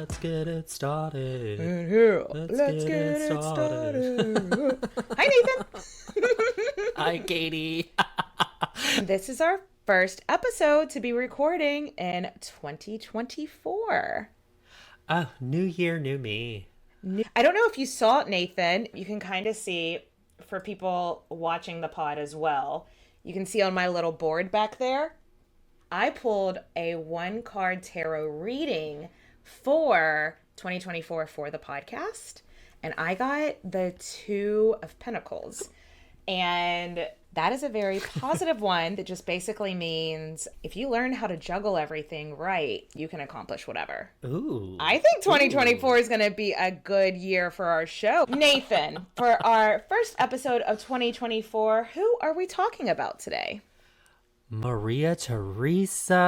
Let's get it started. And here, Let's get it started. Hi, Nathan. Hi, Katie. This is our first episode to be recording in 2024. Oh, new year, new me. I don't know if you saw it, Nathan. You can kind of see, for people watching the pod as well, you can see on my little board back there, I pulled a one-card tarot reading for 2024 for the podcast, and I got the Two of Pentacles. And that is a very positive one that just basically means if you learn how to juggle everything right, you can accomplish whatever. Ooh. I think 2024 is going to be a good year for our show. Nathan, for our first episode of 2024, who are we talking about today? Maria Theresa.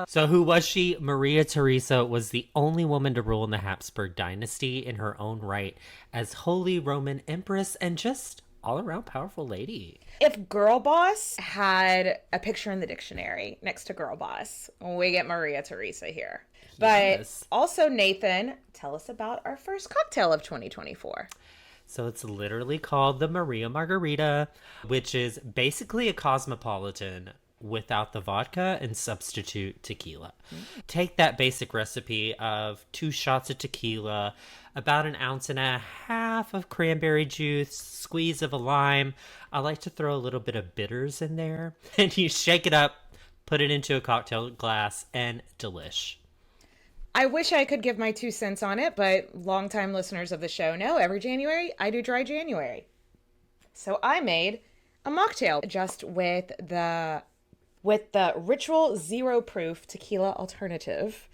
So who was she? Maria Theresa was the only woman to rule in the Habsburg dynasty in her own right as Holy Roman Empress and just all-around powerful lady. If Girlboss had a picture in the dictionary next to Girlboss, we get Maria Theresa here. Yes. But also, Nathan, tell us about our first cocktail of 2024. So it's literally called the Maria Margarita, which is basically a cosmopolitan without the vodka and substitute tequila. Take that basic recipe of 2 shots of tequila, about 1.5 ounces of cranberry juice, squeeze of a lime. I like to throw a little bit of bitters in there. And you shake it up, put it into a cocktail glass, and delish. I wish I could give my 2 cents on it, but longtime listeners of the show know every January I do dry January. So I made a mocktail just with the Ritual Zero Proof Tequila Alternative.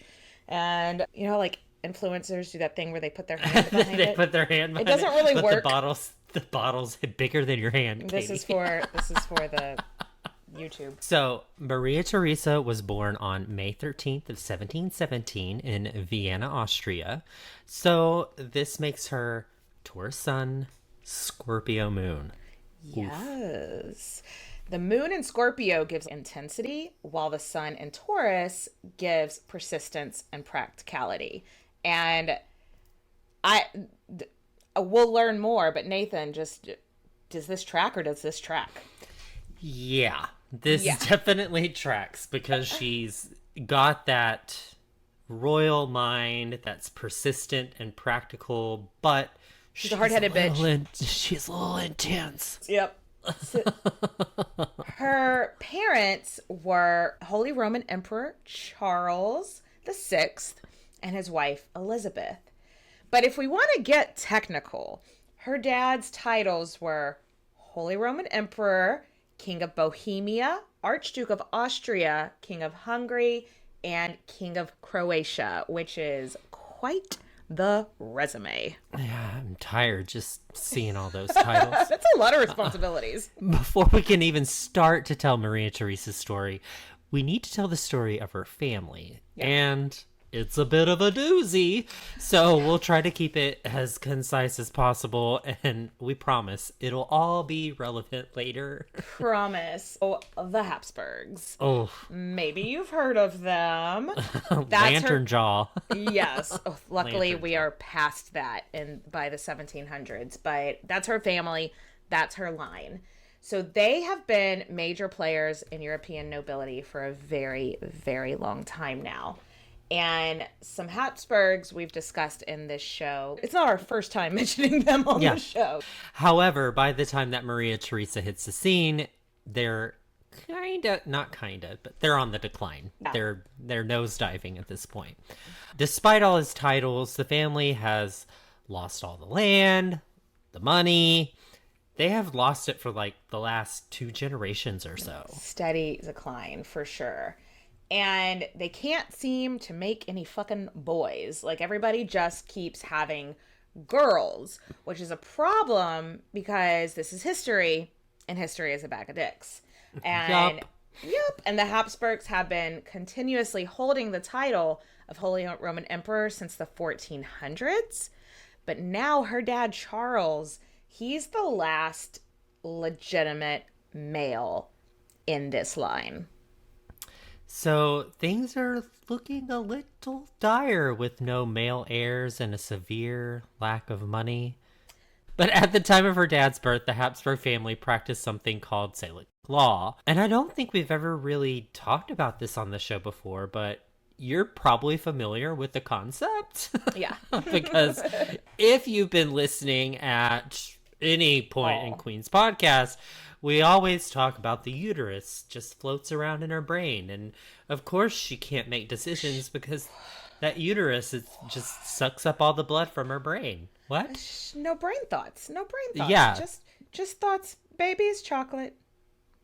And, you know, like influencers do that thing where they put their hand behind They it. put their hand behind it. Doesn't really but work. The bottle's bigger than your hand, Katie. This is for the YouTube. So, Maria Theresa was born on May 13th of 1717 in Vienna, Austria. So, this makes her Taurus Sun, Scorpio Moon. Yes. The moon in Scorpio gives intensity, while the sun in Taurus gives persistence and practicality. And we'll learn more, but Nathan, just does this track or does this track? Yeah. This definitely tracks because she's got that royal mind that's persistent and practical, but she's a hard-headed bitch. She's a little intense. Yep. So, her parents were Holy Roman Emperor Charles VI and his wife Elizabeth. But if we want to get technical, her dad's titles were Holy Roman Emperor, King of Bohemia, Archduke of Austria, King of Hungary, and King of Croatia, which is quite the resume. Yeah, I'm tired just seeing all those titles. That's a lot of responsibilities. Before we can even start to tell Maria Theresa's story, we need to tell the story of her family. Yeah. And it's a bit of a doozy, so we'll try to keep it as concise as possible, and we promise it'll all be relevant later. Promise. Oh, the Habsburgs. Oh. Maybe you've heard of them. Lantern Jaw. Yes. Oh, luckily, Lantern we are past that by the 1700s, but that's her family. That's her line. So they have been major players in European nobility for a very, very long time now. And some Habsburgs we've discussed in this show. It's not our first time mentioning them on the show. However, by the time that Maria Theresa hits the scene, they're but they're on the decline. Yeah. They're nosediving at this point. Despite all his titles, the family has lost all the land, the money. They have lost it for like the last 2 generations or so. Steady decline for sure. And they can't seem to make any fucking boys. Like, everybody just keeps having girls, which is a problem because this is history, and history is a bag of dicks. And yep. And the Habsburgs have been continuously holding the title of Holy Roman Emperor since the 1400s. But now her dad, Charles, he's the last legitimate male in this line. So things are looking a little dire with no male heirs and a severe lack of money. But at the time of her dad's birth, the Habsburg family practiced something called Salic law. And I don't think we've ever really talked about this on the show before, but you're probably familiar with the concept. Yeah. Because if you've been listening at any point in Queen's podcast, we always talk about the uterus just floats around in her brain. And of course, she can't make decisions because that uterus just sucks up all the blood from her brain. What? No brain thoughts. No brain thoughts. Yeah. Just thoughts. Baby's chocolate.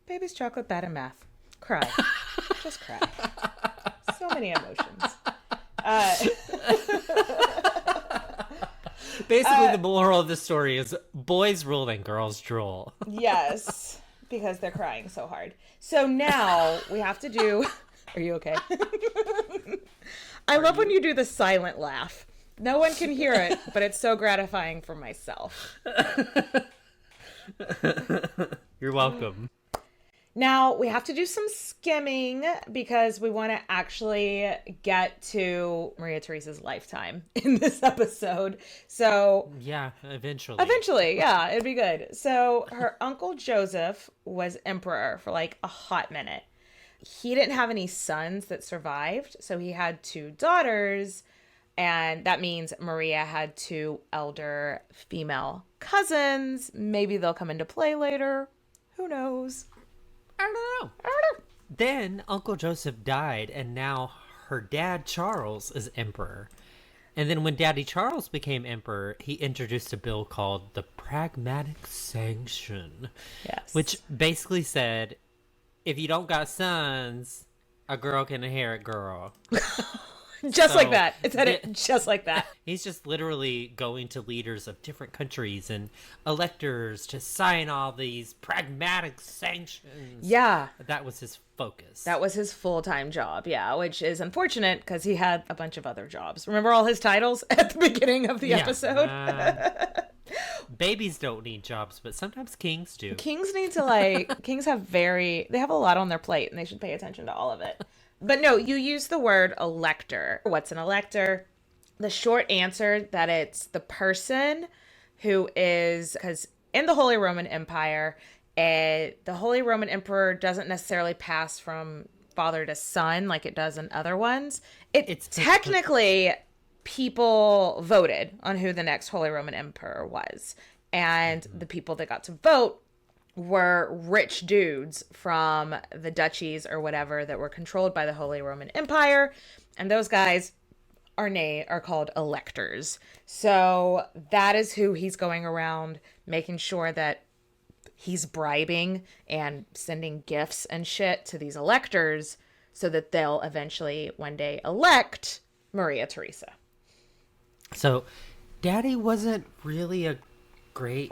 Baby's chocolate, bad at math. Cry. Just cry. So many emotions. Basically, the moral of the story is boys rule and girls drool. Yes, because they're crying so hard. So now we have to do... Are you okay? I love when you do the silent laugh. No one can hear it, but it's so gratifying for myself. You're welcome. Now, we have to do some skimming because we want to actually get to Maria Theresa's lifetime in this episode. So, yeah, eventually. Eventually, yeah, it'd be good. So, her uncle Joseph was emperor for like a hot minute. He didn't have any sons that survived, so he had two daughters, and that means Maria had two elder female cousins. Maybe they'll come into play later. Who knows? I don't know. Then Uncle Joseph died, and now her dad Charles is emperor. And then when Daddy Charles became emperor, he introduced a bill called the Pragmatic Sanction. Yes. Which basically said, if you don't got sons, a girl can inherit girl. Just like that. It said it just like that. He's just literally going to leaders of different countries and electors to sign all these pragmatic sanctions. Yeah. That was his focus. That was his full-time job, yeah, which is unfortunate because he had a bunch of other jobs. Remember all his titles at the beginning of the episode? Babies don't need jobs, but sometimes kings do. Kings need to, kings have they have a lot on their plate, and they should pay attention to all of it. But no, you use the word elector. What's an elector? The short answer that it's the person who is, because in the Holy Roman Empire, the Holy Roman Emperor doesn't necessarily pass from father to son like it does in other ones. It's technically people voted on who the next Holy Roman Emperor was. And the people that got to vote were rich dudes from the duchies or whatever that were controlled by the Holy Roman Empire. And those guys are called electors. So that is who he's going around making sure that he's bribing and sending gifts and shit to these electors so that they'll eventually one day elect Maria Theresa. So Daddy wasn't really a great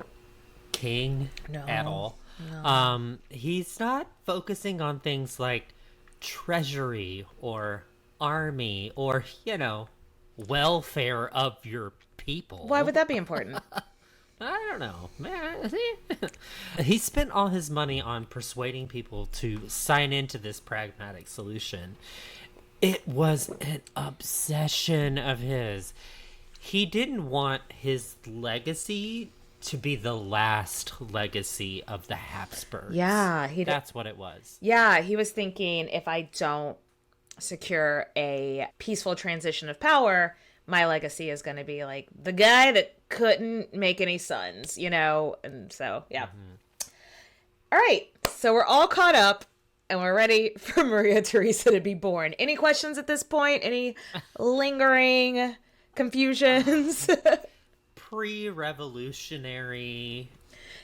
king at all. No. He's not focusing on things like treasury or army or, welfare of your people. Why would that be important? I don't know. He spent all his money on persuading people to sign into this pragmatic solution. It was an obsession of his. He didn't want his legacy to be the last legacy of the Habsburgs. Yeah. That's what it was. Yeah, he was thinking, if I don't secure a peaceful transition of power, my legacy is going to be like the guy that couldn't make any sons, And so, yeah. Mm-hmm. All right. So we're all caught up and we're ready for Maria Theresa to be born. Any questions at this point? Any lingering confusions? Pre-revolutionary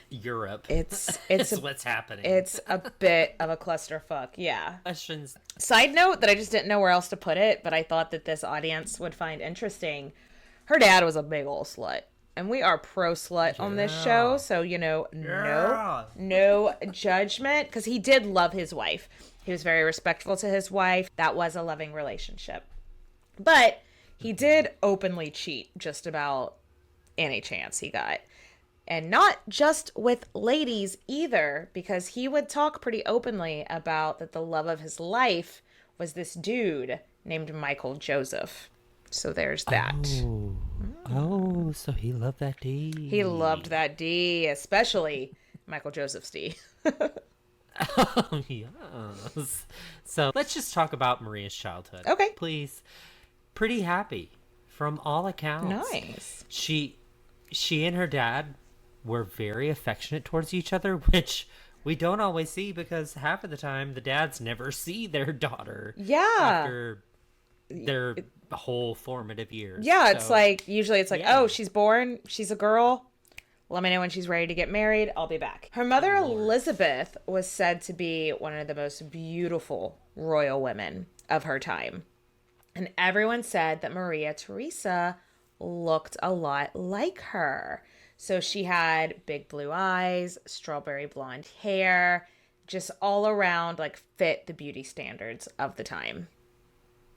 Europe. It's what's happening. It's a bit of a clusterfuck. Yeah. Questions. Side note that I just didn't know where else to put it, but I thought that this audience would find interesting. Her dad was a big old slut, and we are pro slut on this show, so no judgment, because he did love his wife. He was very respectful to his wife. That was a loving relationship, but he did openly cheat just about any chance he got. And not just with ladies either, because he would talk pretty openly about that the love of his life was this dude named Michael Joseph. So there's that. Oh, so he loved that D. He loved that D, especially Michael Joseph's D. Oh, yes. So let's just talk about Maria's childhood. Okay. Please. Pretty happy from all accounts. Nice. She and her dad were very affectionate towards each other, which we don't always see because half of the time the dads never see their daughter. Yeah. After their whole formative years. Yeah, it's like, usually it's like, yeah. oh, she's born, she's a girl. Let me know when she's ready to get married. I'll be back. Her mother, Elizabeth, was said to be one of the most beautiful royal women of her time. And everyone said that Maria Theresa looked a lot like her. So she had big blue eyes, strawberry blonde hair, just all around like fit the beauty standards of the time.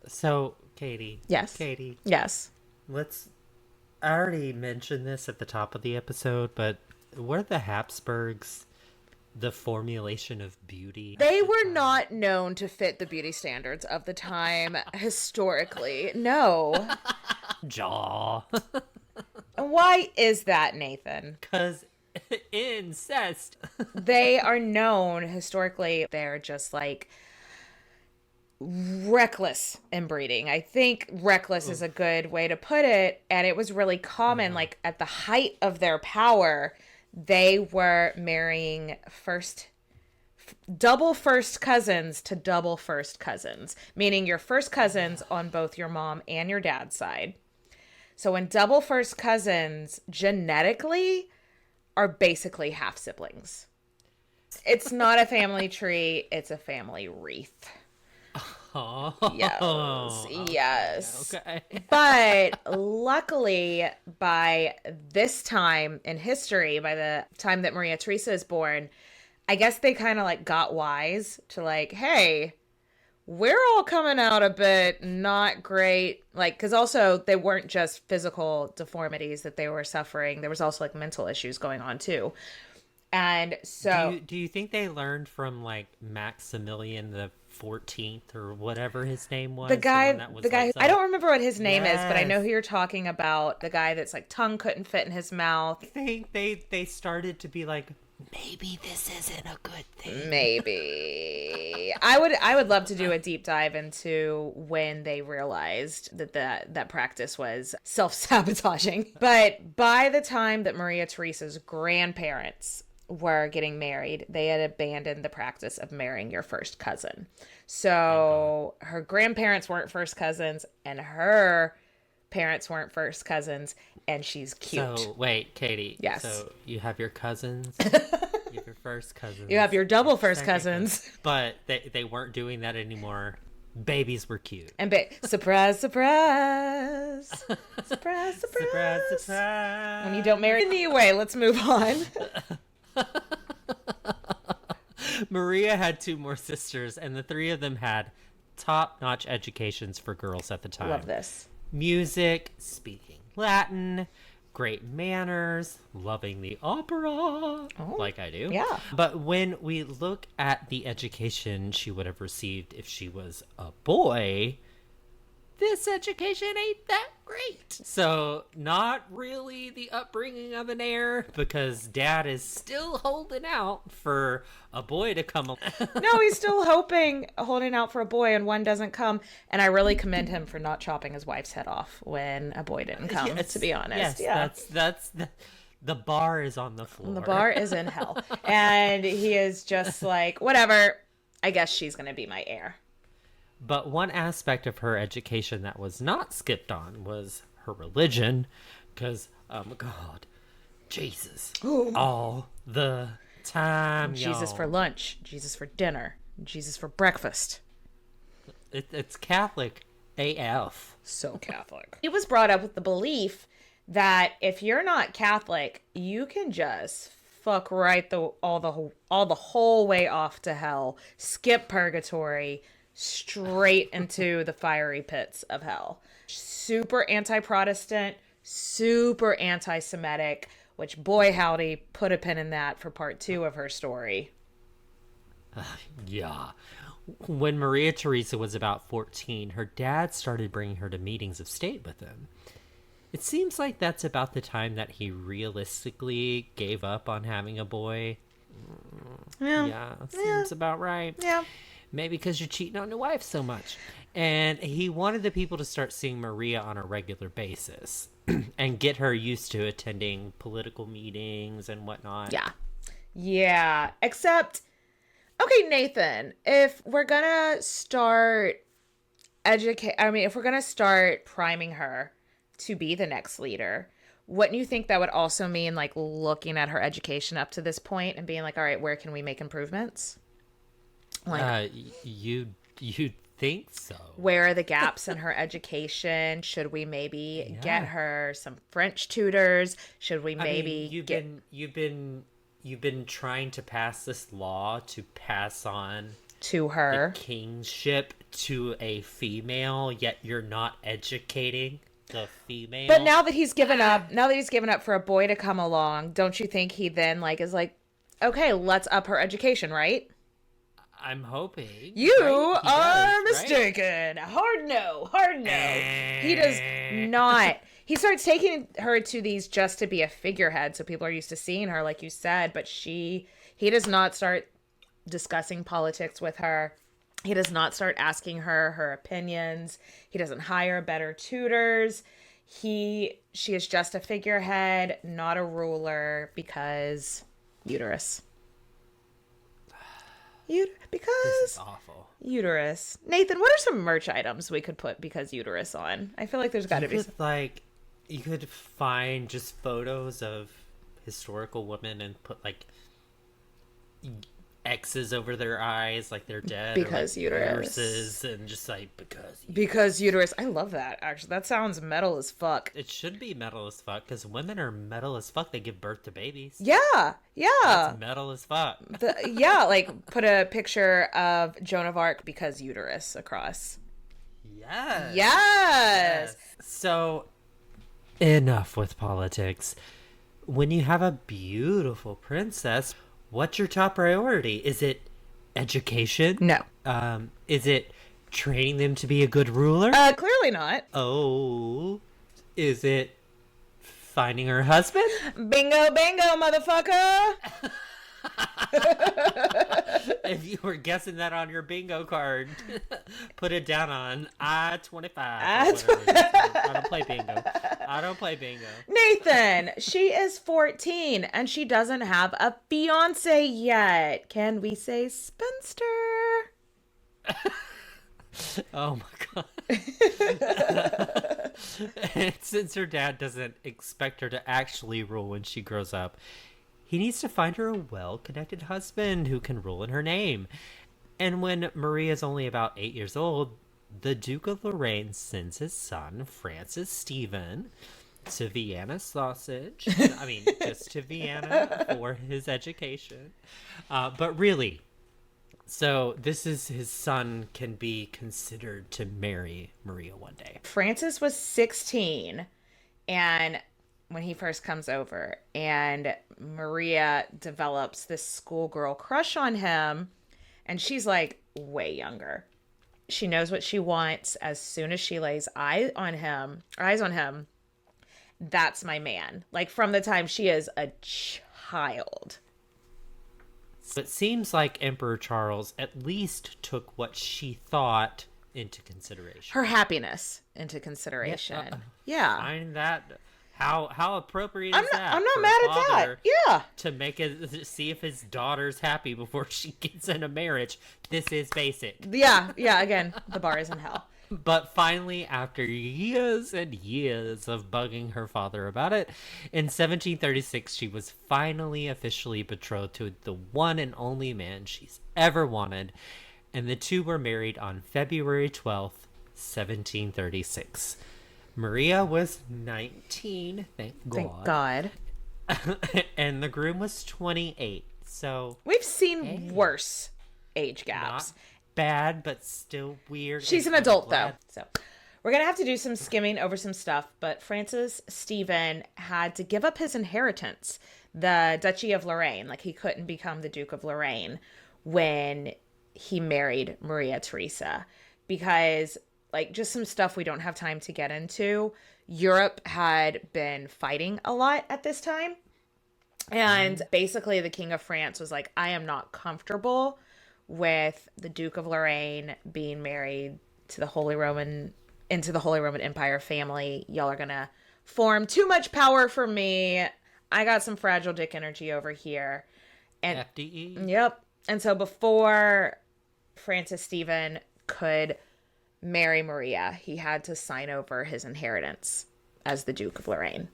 So, Katie. Yes. Katie. Yes. I already mentioned this at the top of the episode, but were the Habsburgs the formulation of beauty? They were not known to fit the beauty standards of the time historically. No. Jaw. Why is that, Nathan? Because incest. They are known historically. They're just like reckless inbreeding. I think reckless is a good way to put it. And it was really common, like at the height of their power, they were marrying double first cousins to double first cousins, meaning your first cousins on both your mom and your dad's side. So when double first cousins genetically are basically half siblings. It's not a family tree, it's a family wreath. Oh, Yes. Okay. But luckily, by this time in history, by the time that Maria Theresa is born, I guess they kind of like got wise to like, hey, we're all coming out a bit not great. Like, because also they weren't just physical deformities that they were suffering. There was also like mental issues going on too. And so, do you think they learned from like Maximilian the 14th or whatever his name was? the guy, like, I don't remember what his name is, but I know Yes. who you're talking about. The guy that's like tongue couldn't fit in his mouth. I think they started to be like, maybe this isn't a good thing. Maybe. I would love to do a deep dive into when they realized that practice was self-sabotaging. But by the time that Maria Theresa's grandparents were getting married, they had abandoned the practice of marrying your first cousin. So her grandparents weren't first cousins and her parents weren't first cousins, and she's cute. So wait, Katie. Yes. So you have your cousins. You have your first cousins. You have your double first second cousins. But they weren't doing that anymore. Babies were cute. And surprise, surprise. Surprise, surprise. Surprise, surprise. When you don't marry. Anyway, let's move on. Maria had two more sisters, and the three of them had top-notch educations for girls at the time. Love this. Music, speaking Latin, great manners, loving the opera, like I do. Yeah. But when we look at the education she would have received if she was a boy, this education ain't that great. So, not really the upbringing of an heir, because dad is still holding out for a boy to come along. No, he's still holding out for a boy, and one doesn't come. And I really commend him for not chopping his wife's head off when a boy didn't come, to be honest. Yes, that's the bar is on the floor. The bar is in hell. And he is just like, whatever, I guess she's going to be my heir. But one aspect of her education that was not skipped on was her religion, because, oh my God, Jesus, all the time, Jesus y'all. for lunch, Jesus for dinner, Jesus for breakfast. It's Catholic AF. So Catholic. He was brought up with the belief that if you're not Catholic, you can just fuck right all the whole way off to hell, skip purgatory, straight into the fiery pits of hell. Super anti-Protestant, super anti-Semitic, which, boy howdy, put a pin in that for part 2 of her story. Yeah. When Maria Theresa was about 14, her dad started bringing her to meetings of state with him. It seems like that's about the time that he realistically gave up on having a boy. Yeah, seems about right. Yeah. Maybe because you're cheating on your wife so much. And he wanted the people to start seeing Maria on a regular basis and get her used to attending political meetings and whatnot. Yeah. Yeah. Except, okay, Nathan, if we're gonna start if we're gonna start priming her to be the next leader, wouldn't you think that would also mean like looking at her education up to this point and being like, all right, where can we make improvements? Like, you think so? Where are the gaps in her education? Should we maybe get her some French tutors? Should we maybe you've been trying to pass this law to pass on to her the kingship to a female, yet you're not educating the female. But now that he's given up for a boy to come along, don't you think he then like is like, okay, let's up her education, right? I'm hoping. You are mistaken. Right? Hard no. He does not. He starts taking her to these just to be a figurehead, so people are used to seeing her, like you said, but he does not start discussing politics with her. He does not start asking her opinions. He doesn't hire better tutors. She is just a figurehead, not a ruler, because uterus. Because this is awful. Uterus. Nathan, what are some merch items we could put because uterus on? I feel like there's got to be you could find just photos of historical women and put like X's over their eyes, like they're dead, because uterus, and just like because uterus. I love that. Actually, that sounds metal as fuck. It should be metal as fuck because women are metal as fuck. They give birth to babies. Yeah. That's metal as fuck. Like put a picture of Joan of Arc because uterus across. Yes. So, enough with politics. When you have a beautiful princess, what's your top priority? Is it education? No. Is it training them to be a good ruler? Clearly not. Oh. Is it finding her husband? Bingo, motherfucker. If you were guessing that on your bingo card, put it down on I-25. I don't play bingo. Nathan, she is 14 and she doesn't have a fiance yet. Can we say spinster? Oh my god. And since her dad doesn't expect her to actually rule when she grows up, he needs to find her a well-connected husband who can rule in her name. And when Maria is only about 8 years old, the Duke of Lorraine sends his son, Francis Stephen, to Vienna sausage. Just to Vienna for his education. But really, so this is his son can be considered to marry Maria one day. Francis was 16 and when he first comes over, and Maria develops this schoolgirl crush on him, and she's like way younger. She knows what she wants. As soon as she lays eyes on him, that's my man. Like from the time she is a child. So it seems like Emperor Charles at least took what she thought into consideration. Her happiness into consideration. Yeah. Find that. How appropriate is that? I'm not mad at that. Yeah. To see if his daughter's happy before she gets into marriage. This is basic. Yeah. Again, the bar is in hell. But finally, after years and years of bugging her father about it, in 1736, she was finally officially betrothed to the one and only man she's ever wanted. And the two were married on February 12th, 1736. Maria was 19, thank God. And the groom was 28. So we've seen worse age gaps. Not bad, but still weird. She's an adult though. So we're going to have to do some skimming over some stuff, but Francis Stephen had to give up his inheritance, the Duchy of Lorraine. Like he couldn't become the Duke of Lorraine when he married Maria Theresa, because, like, just some stuff we don't have time to get into. Europe had been fighting a lot at this time. And basically the King of France was like, I am not comfortable with the Duke of Lorraine being married to the Holy Roman Empire family. Y'all are gonna form too much power for me. I got some fragile dick energy over here. And FDE. Yep. And so before Francis Stephen could marry Maria, he had to sign over his inheritance as the Duke of Lorraine.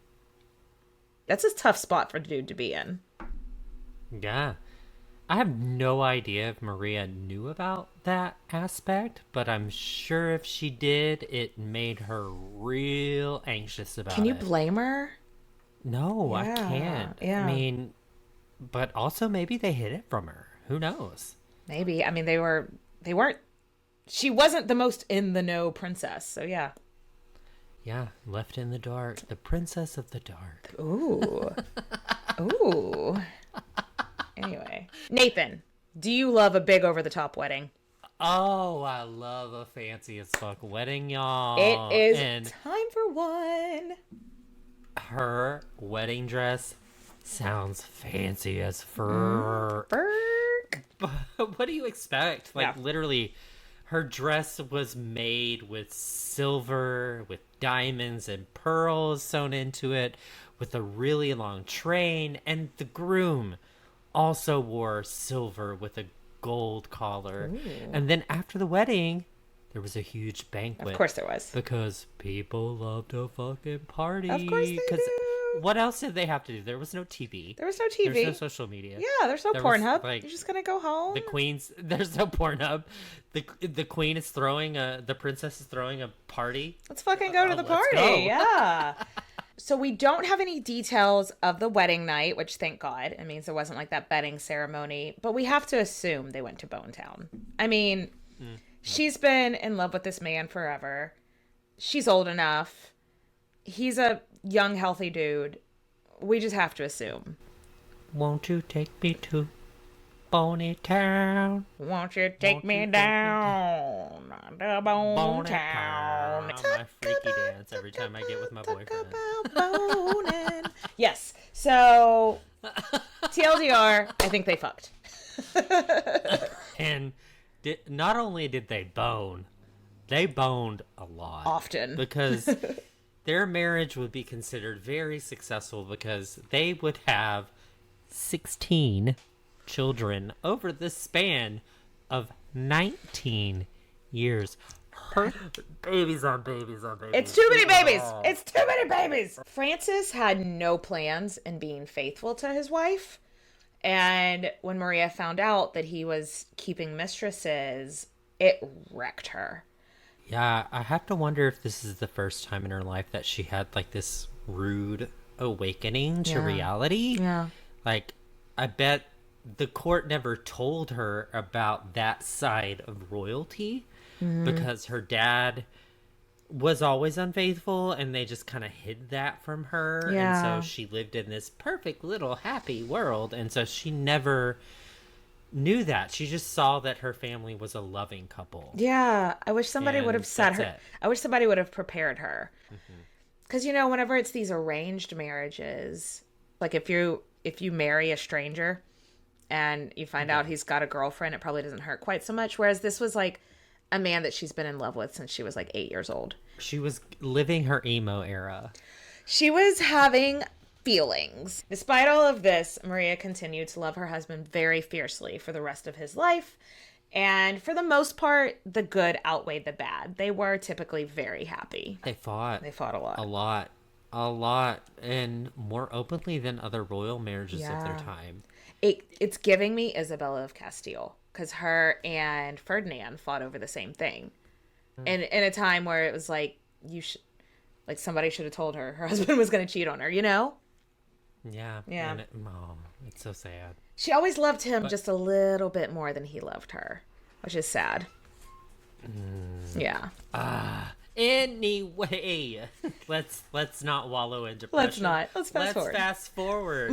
That's a tough spot for the dude to be in. Yeah. I have no idea if Maria knew about that aspect, but I'm sure if she did, it made her real anxious about it. Can you blame her? No, Yeah, I can't. yeah. I mean, but also maybe they hid it from her. Who knows? Maybe. I mean, they weren't, she wasn't the most in the know princess, so yeah. Yeah, left in the dark. The princess of the dark. Ooh. Ooh. Anyway. Nathan, do you love a big over-the-top wedding? Oh, I love a fancy as fuck wedding, y'all. It is and time for one. her wedding dress sounds fancy as fur. Berg. But what do you expect? Like, Yeah. literally, her dress was made with silver, with diamonds and pearls sewn into it, with a really long train, and the groom also wore silver with a gold collar. Ooh. And then after the wedding, there was a huge banquet. Of course there was. Because people love to fucking party. Of course they do. What else did they have to do? There was no TV. There was no TV. There's no social media. Yeah, there's no There was, Pornhub. like, You're just gonna go home. There's no Pornhub. The queen is throwing the princess is throwing a party. Let's fucking go to the Let's party. go. Yeah. So we don't have any details of the wedding night, which thank God. It means there wasn't like that betting ceremony, but we have to assume they went to Bone Town. I mean, she's been in love with this man forever. She's old enough. He's a young, healthy dude. We just have to assume. Won't you take me to Boney Town? Won't you take me down to Bone Town? My freaky dance every time I get with my boyfriend. Boning. Yes. So, TLDR, I think they fucked. And not only did they bone, they boned a lot. Often. Because their marriage would be considered very successful because they would have 16 children over the span of 19 years. Babies on babies on babies. It's too many babies. It's too many babies. Francis had no plans in being faithful to his wife. And when Maria found out that he was keeping mistresses, it wrecked her. Yeah, I have to wonder if this is the first time in her life that she had like this rude awakening to reality. Yeah. Like, I bet the court never told her about that side of royalty because her dad was always unfaithful and they just kind of hid that from her. Yeah. And so she lived in this perfect little happy world. And so she never knew that. She just saw that her family was a loving couple. Yeah. I wish somebody would have And set her. that's it. I wish somebody would have prepared her. Because, you know, whenever it's these arranged marriages, like if you marry a stranger and you find out he's got a girlfriend, it probably doesn't hurt quite so much. Whereas this was like a man that she's been in love with since she was like 8 years old. She was living her emo era. She was having feelings. Despite all of this, Maria continued to love her husband very fiercely for the rest of his life. And for the most part, the good outweighed the bad. They were typically very happy. They fought. They fought a lot. A lot. And more openly than other royal marriages of their Yeah. time. It's giving me Isabella of Castile, because her and Ferdinand fought over the same thing. And in a time where it was like, somebody should have told her husband was going to cheat on her, you know? Yeah. Yeah. And it's so sad. She always loved him just a little bit more than he loved her, which is sad. Yeah. Anyway, let's not wallow in depression. Let's not. Let's fast forward. Fast forward.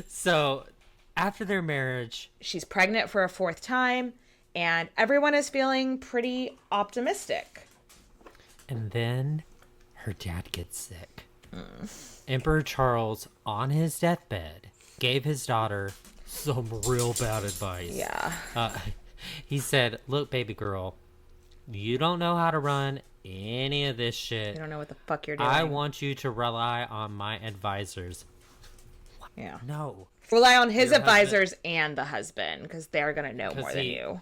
So, after their marriage, she's pregnant for a fourth time, and everyone is feeling pretty optimistic. And then her dad gets sick. Emperor Charles, on his deathbed, gave his daughter some real bad advice. Yeah. He said, look, baby girl, you don't know how to run any of this shit. You don't know what the fuck you're doing. I want you to rely on my advisors. Yeah. No. Rely on his advisors and the husband, because they're going to know more than you.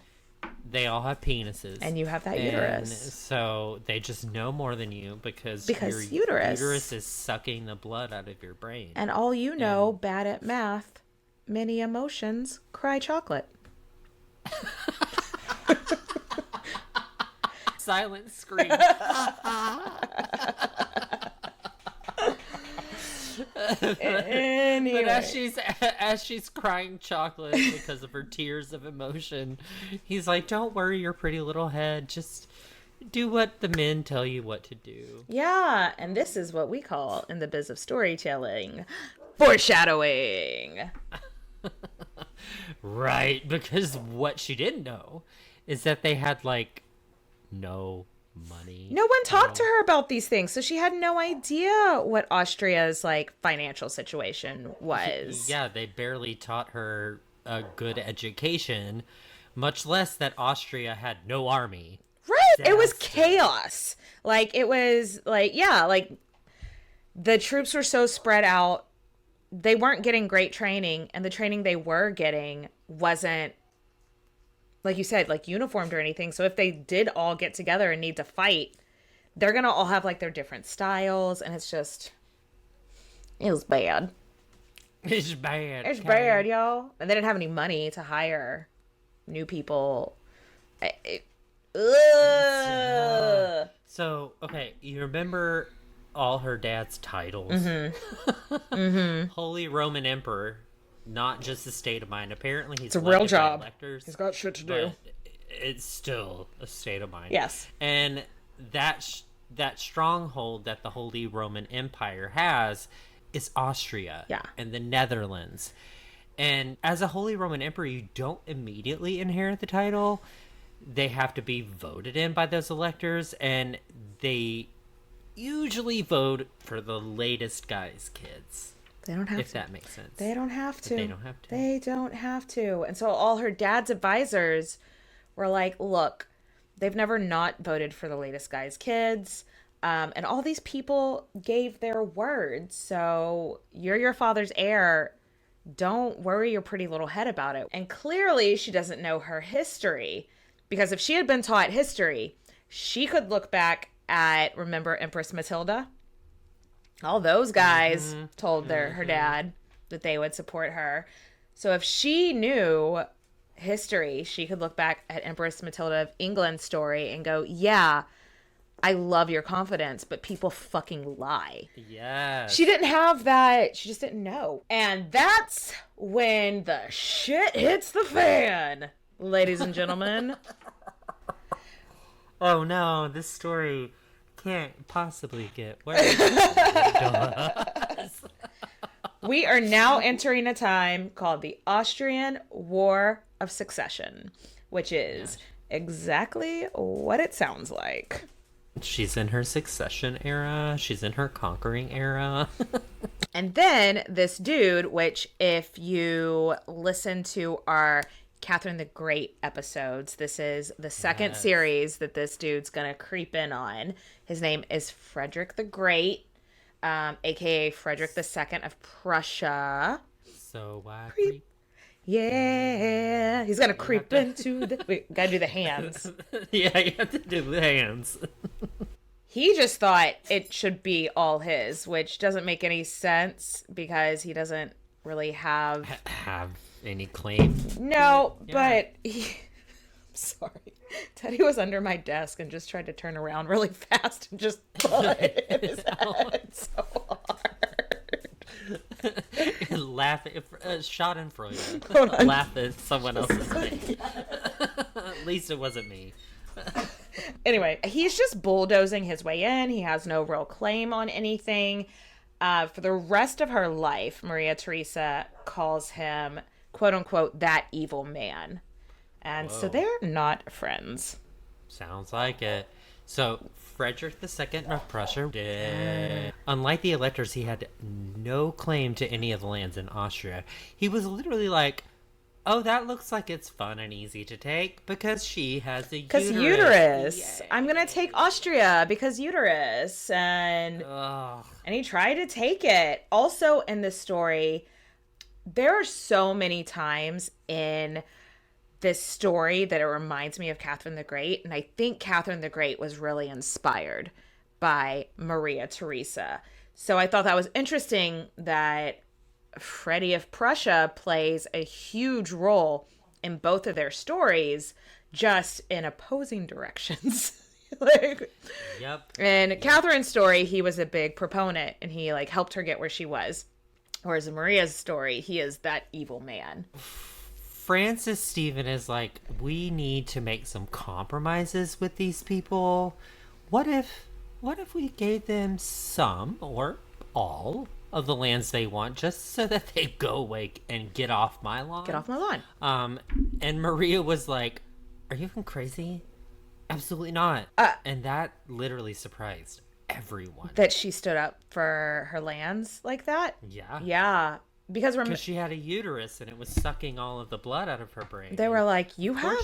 They all have penises. And you have that uterus. So they just know more than you because your uterus is sucking the blood out of your brain. And all you know, bad at math, many emotions, cry chocolate. Silent scream. Anyway. But as she's crying chocolate because of her tears of emotion, he's like, don't worry your pretty little head, just do what the men tell you what to do. Yeah, and this is what we call in the biz of storytelling foreshadowing. Right, because what she didn't know is that they had like no money. No one talked to her about these things, so she had no idea what Austria's like financial situation was. Yeah, they barely taught her a good education, much less that Austria had no army. Right, it was chaos. Like, it was like, yeah, like the troops were so spread out. They weren't getting great training, and the training they were getting wasn't, like you said, like uniformed or anything. So if they did all get together and need to fight, they're going to all have like their different styles. And it's just, it was bad. It's bad. It's bad, y'all. And they didn't have any money to hire new people. So, okay, you remember all her dad's titles? Mm-hmm. Holy Roman Emperor. Not just a state of mind. Apparently, he's a real job. Electors, he's got shit to do. It's still a state of mind. Yes. And that stronghold that the Holy Roman Empire has is Austria. Yeah. And the Netherlands. And as a Holy Roman Emperor, you don't immediately inherit the title. They have to be voted in by those electors, and they usually vote for the latest guy's kids. They don't have if to. That makes sense. They don't have to. They don't have to. They don't have to. And so all her dad's advisors were like, look, they've never not voted for the latest guy's kids. And all these people gave their word. So you're your father's heir. Don't worry your pretty little head about it. And clearly she doesn't know her history. Because if she had been taught history, she could look back at, remember Empress Matilda? All those guys told her dad that they would support her. So if she knew history, she could look back at Empress Matilda of England's story and go, yeah, I love your confidence, but people fucking lie. Yes. She didn't have that. She just didn't know. And that's when the shit hits the fan, ladies and gentlemen. Oh no, this story can't possibly get worse. We are now entering a time called the Austrian War of Succession, which is exactly what it sounds like. She's in her succession era. She's in her conquering era. And then this dude, which if you listen to our Catherine the Great episodes, this is the second series that this dude's gonna creep in on. His name is Frederick the Great, aka Frederick II of Prussia. So why creep? Yeah, he's gonna creep into the. Wait, gotta do the hands. Yeah, you have to do the hands. He just thought it should be all his, which doesn't make any sense because he doesn't really have any claim. No, but sorry. Teddy was under my desk and just tried to turn around really fast and just pull it in his head so hard. Laugh at Schadenfreude. Laugh at someone else's thing. At least it wasn't me. Anyway, he's just bulldozing his way in. He has no real claim on anything. For the rest of her life, Maria Theresa calls him quote unquote, that evil man. And so they're not friends. Sounds like it. So Frederick II of Prussia did. Unlike the electors, he had no claim to any of the lands in Austria. He was literally like, oh, that looks like it's fun and easy to take because she has a uterus. Because uterus. I'm going to take Austria because uterus. And he tried to take it. Also in this story, there are so many times in this story that it reminds me of Catherine the Great. And I think Catherine the Great was really inspired by Maria Theresa. So I thought that was interesting that Freddie of Prussia plays a huge role in both of their stories, just in opposing directions. Yep. In Catherine's story, he was a big proponent and he helped her get where she was. Whereas in Maria's story, he is that evil man. Francis Stephen is like, we need to make some compromises with these people. What if we gave them some or all of the lands they want just so that they go away and get off my lawn? Get off my lawn. And Maria was like, are you even crazy? Absolutely not. And that literally surprised everyone. That she stood up for her lands like that? Yeah. Yeah. Because she had a uterus and it was sucking all of the blood out of her brain. They were like, you have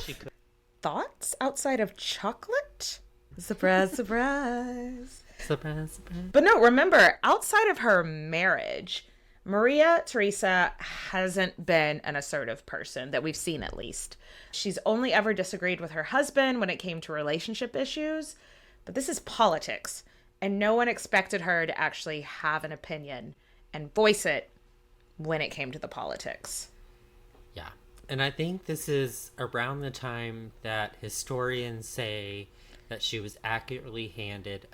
thoughts outside of chocolate? Surprise, surprise. Surprise, surprise. But no, remember, outside of her marriage, Maria Theresa hasn't been an assertive person that we've seen, at least. She's only ever disagreed with her husband when it came to relationship issues. But this is politics. And no one expected her to actually have an opinion and voice it when it came to the politics. Yeah. And I think this is around the time that historians say that she was accurately handed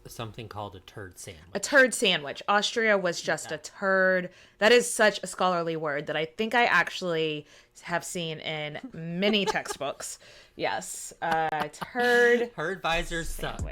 something called a turd sandwich. A turd sandwich. Austria was just a turd. That is such a scholarly word that I think I actually have seen in many textbooks. Yes. Turd. Her advisors suck.